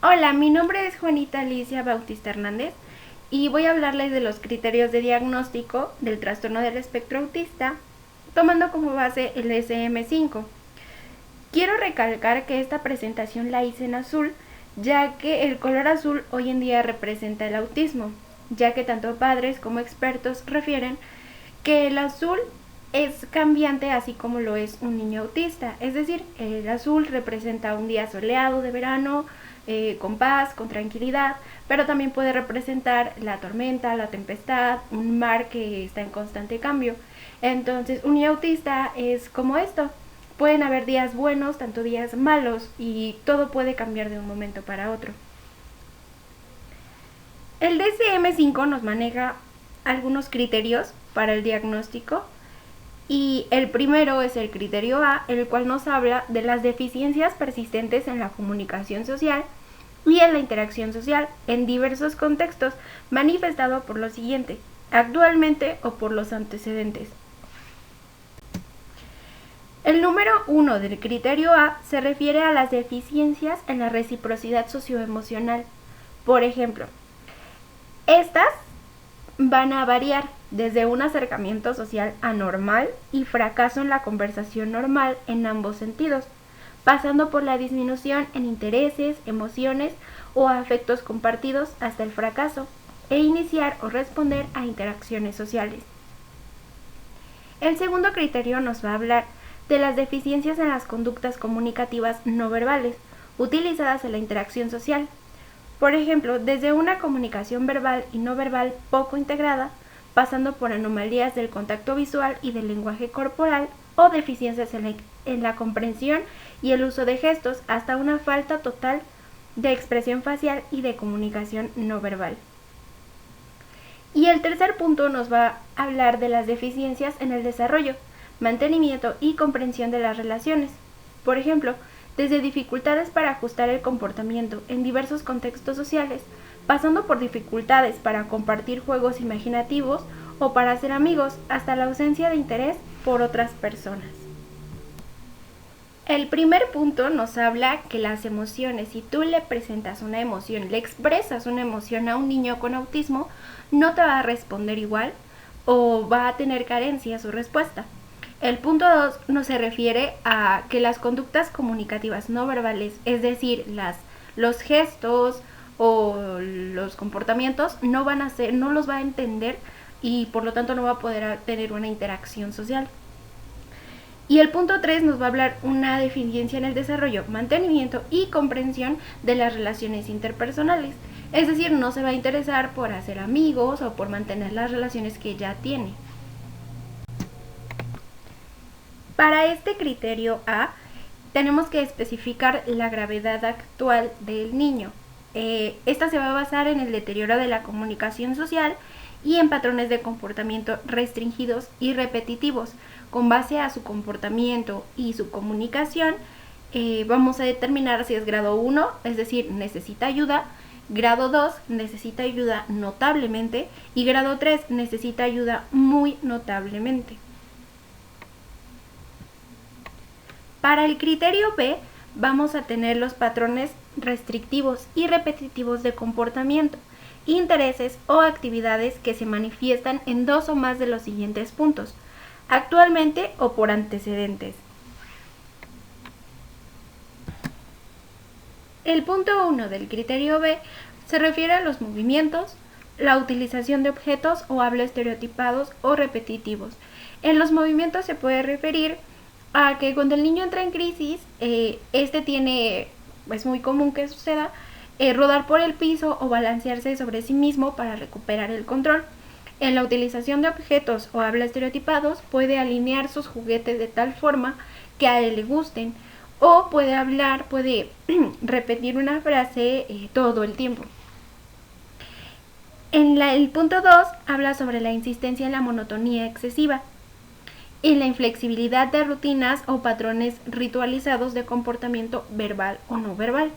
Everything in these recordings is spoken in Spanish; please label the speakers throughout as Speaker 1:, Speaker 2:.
Speaker 1: Hola, mi nombre es Juanita Alicia Bautista Hernández y voy a hablarles de los criterios de diagnóstico del trastorno del espectro autista, tomando como base el DSM-5. Quiero recalcar que esta presentación la hice en azul, ya que el color azul hoy en día representa el autismo, ya que tanto padres como expertos refieren que el azul es cambiante así como lo es un niño autista, es decir, el azul representa un día soleado de verano, con paz, con tranquilidad, pero también puede representar la tormenta, la tempestad, un mar que está en constante cambio. Entonces, un niño autista es como esto. Pueden haber días buenos, tanto días malos, y todo puede cambiar de un momento para otro. El DSM-5 nos maneja algunos criterios para el diagnóstico y el primero es el criterio A, el cual nos habla de las deficiencias persistentes en la comunicación social y en la interacción social en diversos contextos, manifestado por lo siguiente: actualmente o por los antecedentes. El número 1 del criterio A se refiere a las deficiencias en la reciprocidad socioemocional. Por ejemplo, estas van a variar desde un acercamiento social anormal y fracaso en la conversación normal en ambos sentidos, pasando por la disminución en intereses, emociones o afectos compartidos hasta el fracaso, e iniciar o responder a interacciones sociales. El segundo criterio nos va a hablar de las deficiencias en las conductas comunicativas no verbales, utilizadas en la interacción social. Por ejemplo, desde una comunicación verbal y no verbal poco integrada, pasando por anomalías del contacto visual y del lenguaje corporal o deficiencias en la comprensión y el uso de gestos, hasta una falta total de expresión facial y de comunicación no verbal. Y el tercer punto nos va a hablar de las deficiencias en el desarrollo, mantenimiento y comprensión de las relaciones. Por ejemplo, desde dificultades para ajustar el comportamiento en diversos contextos sociales, pasando por dificultades para compartir juegos imaginativos o para ser amigos, hasta la ausencia de interés por otras personas. El primer punto nos habla que las emociones, si tú le presentas una emoción, le expresas una emoción a un niño con autismo, no te va a responder igual o va a tener carencia su respuesta. El punto 2 no se refiere a que las conductas comunicativas no verbales, es decir, los gestos o los comportamientos, no los va a entender y por lo tanto no va a poder tener una interacción social. Y el punto 3 nos va a hablar una deficiencia en el desarrollo, mantenimiento y comprensión de las relaciones interpersonales. Es decir, no se va a interesar por hacer amigos o por mantener las relaciones que ya tiene. Para este criterio A, tenemos que especificar la gravedad actual del niño. Esta se va a basar en el deterioro de la comunicación social y en patrones de comportamiento restringidos y repetitivos. Con base a su comportamiento y su comunicación, vamos a determinar si es grado 1, es decir, necesita ayuda, grado 2, necesita ayuda notablemente, y grado 3, necesita ayuda muy notablemente. Para el criterio B, vamos a tener los patrones restrictivos y repetitivos de comportamiento, intereses o actividades que se manifiestan en dos o más de los siguientes puntos: actualmente o por antecedentes. El punto 1 del criterio B se refiere a los movimientos, la utilización de objetos o habla estereotipados o repetitivos. En los movimientos se puede referir a que cuando el niño entra en crisis, es muy común que suceda, rodar por el piso o balancearse sobre sí mismo para recuperar el control. En la utilización de objetos o habla estereotipados, puede alinear sus juguetes de tal forma que a él le gusten, o puede repetir una frase todo el tiempo. El punto 2 habla sobre la insistencia en la monotonía excesiva y la inflexibilidad de rutinas o patrones ritualizados de comportamiento verbal o no verbal.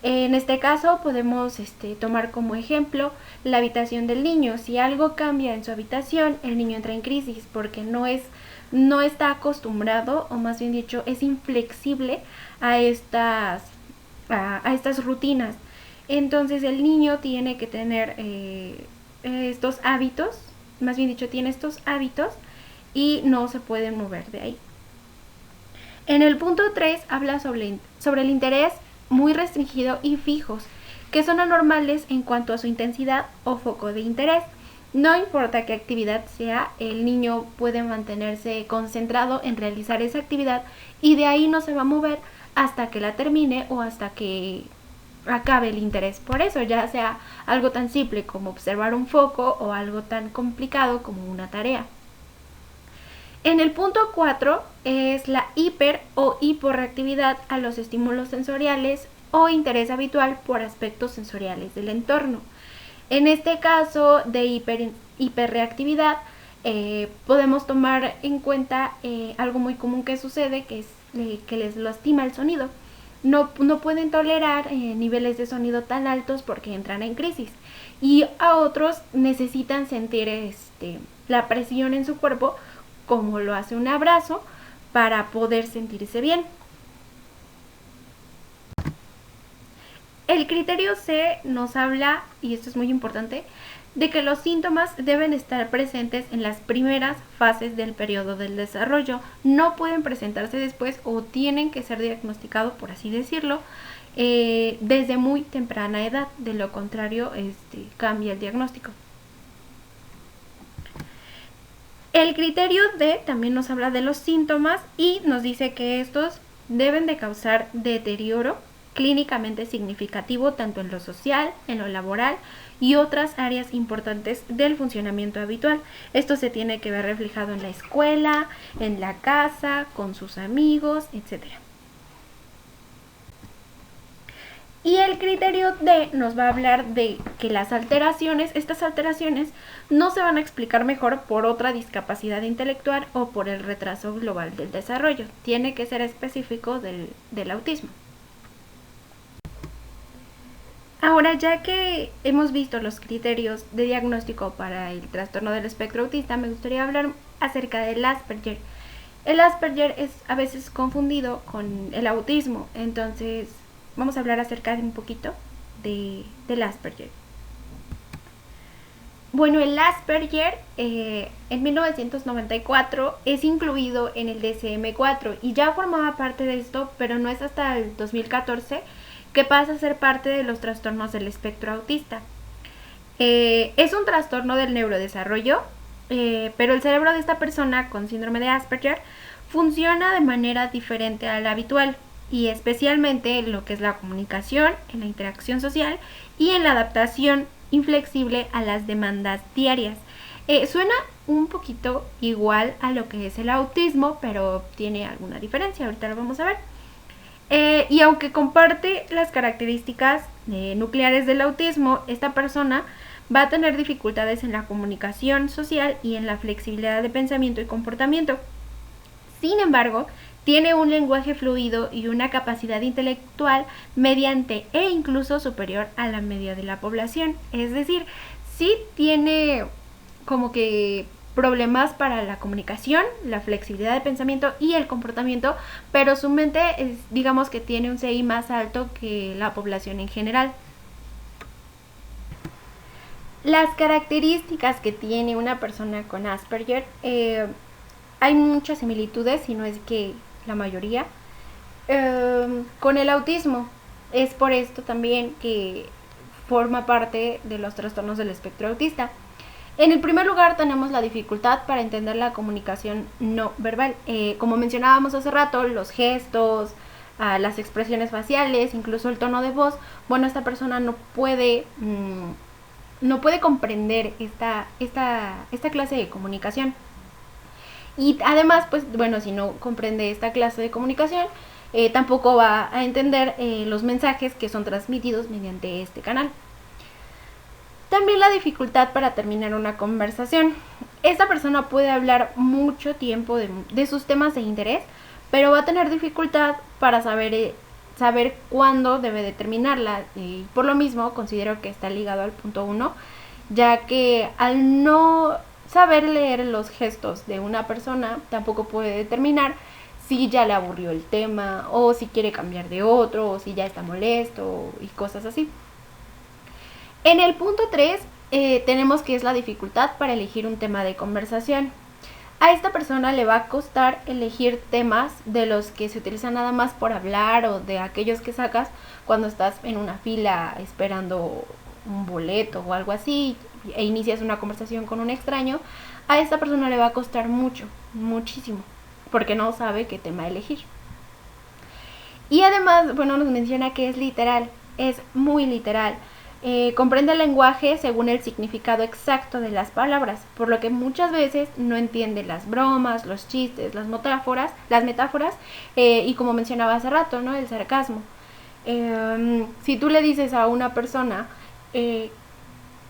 Speaker 1: En este caso podemos tomar como ejemplo la habitación del niño. Si algo cambia en su habitación, el niño entra en crisis porque no está acostumbrado, o más bien dicho, es inflexible a a estas rutinas. Entonces el niño tiene que tener estos hábitos, más bien dicho, tiene estos hábitos y no se pueden mover de ahí. En el punto 3 habla sobre el interés muy restringido y fijos, que son anormales en cuanto a su intensidad o foco de interés. No importa qué actividad sea, el niño puede mantenerse concentrado en realizar esa actividad y de ahí no se va a mover hasta que la termine o hasta que acabe el interés por eso, ya sea algo tan simple como observar un foco o algo tan complicado como una tarea. En el punto 4 es la hiper o hiporreactividad a los estímulos sensoriales o interés habitual por aspectos sensoriales del entorno. En este caso de hiperreactividad podemos tomar en cuenta algo muy común que sucede, que es que les lastima el sonido. No pueden tolerar niveles de sonido tan altos porque entran en crisis, y a otros necesitan sentir la presión en su cuerpo como lo hace un abrazo para poder sentirse bien. El criterio C nos habla, y esto es muy importante, de que los síntomas deben estar presentes en las primeras fases del periodo del desarrollo. No pueden presentarse después o tienen que ser diagnosticados, por así decirlo, desde muy temprana edad. De lo contrario, cambia el diagnóstico. El criterio D también nos habla de los síntomas y nos dice que estos deben de causar deterioro clínicamente significativo tanto en lo social, en lo laboral y otras áreas importantes del funcionamiento habitual. Esto se tiene que ver reflejado en la escuela, en la casa, con sus amigos, etc. Y el criterio D nos va a hablar de que estas alteraciones no se van a explicar mejor por otra discapacidad intelectual o por el retraso global del desarrollo. Tiene que ser específico del autismo. Ahora, ya que hemos visto los criterios de diagnóstico para el trastorno del espectro autista, me gustaría hablar acerca del Asperger. El Asperger es a veces confundido con el autismo, entonces vamos a hablar acerca de un poquito del Asperger. Bueno, el Asperger en 1994 es incluido en el DSM-4 y ya formaba parte de esto, pero no es hasta el 2014 que pasa a ser parte de los trastornos del espectro autista. Es un trastorno del neurodesarrollo, pero el cerebro de esta persona con síndrome de Asperger funciona de manera diferente a la habitual, y especialmente en lo que es la comunicación, en la interacción social y en la adaptación inflexible a las demandas diarias. Suena un poquito igual a lo que es el autismo, pero tiene alguna diferencia, ahorita lo vamos a ver. Y aunque comparte las características nucleares del autismo, esta persona va a tener dificultades en la comunicación social y en la flexibilidad de pensamiento y comportamiento. Sin embargo, tiene un lenguaje fluido y una capacidad intelectual mediante e incluso superior a la media de la población. Es decir, sí tiene como que problemas para la comunicación, la flexibilidad de pensamiento y el comportamiento, pero su mente digamos que tiene un CI más alto que la población en general. Las características que tiene una persona con Asperger, hay muchas similitudes, si no es que la mayoría, con el autismo. Es por esto también que forma parte de los trastornos del espectro autista. En el primer lugar tenemos la dificultad para entender la comunicación no verbal. Como mencionábamos hace rato, los gestos, las expresiones faciales, incluso el tono de voz. Bueno, esta persona no puede comprender esta clase de comunicación. Y además, pues bueno, si no comprende esta clase de comunicación, tampoco va a entender los mensajes que son transmitidos mediante este canal. También la dificultad para terminar una conversación. Esta persona puede hablar mucho tiempo de sus temas de interés, pero va a tener dificultad para saber cuándo debe de terminarla. Y por lo mismo considero que está ligado al punto 1, ya que al no saber leer los gestos de una persona, tampoco puede determinar si ya le aburrió el tema, o si quiere cambiar de otro, o si ya está molesto, y cosas así. En el punto 3 tenemos que es la dificultad para elegir un tema de conversación. A esta persona le va a costar elegir temas de los que se utilizan nada más por hablar, o de aquellos que sacas cuando estás en una fila esperando un boleto o algo así e inicias una conversación con un extraño. A esta persona le va a costar mucho, muchísimo, porque no sabe qué tema elegir. Y además, bueno, nos menciona que es literal, es muy literal. Comprende el lenguaje según el significado exacto de las palabras, por lo que muchas veces no entiende las bromas, los chistes, las metáforas, y como mencionaba hace rato, ¿no? El sarcasmo. Si tú le dices a una persona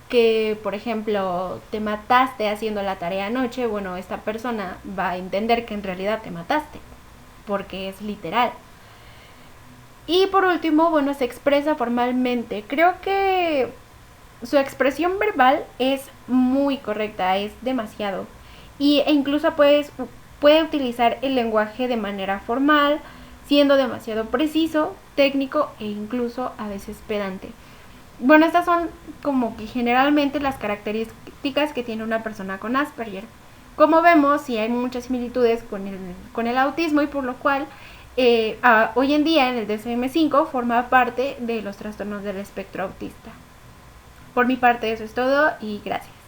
Speaker 1: que, por ejemplo, te mataste haciendo la tarea anoche, bueno, esta persona va a entender que en realidad te mataste, porque es literal. Y por último, bueno, se expresa formalmente. Creo que su expresión verbal es muy correcta, es demasiado. E incluso puede utilizar el lenguaje de manera formal, siendo demasiado preciso, técnico e incluso a veces pedante. Bueno, estas son como que generalmente las características que tiene una persona con Asperger. Como vemos, sí hay muchas similitudes con el autismo, y por lo cual hoy en día en el DSM-5 forma parte de los trastornos del espectro autista. Por mi parte eso es todo y gracias.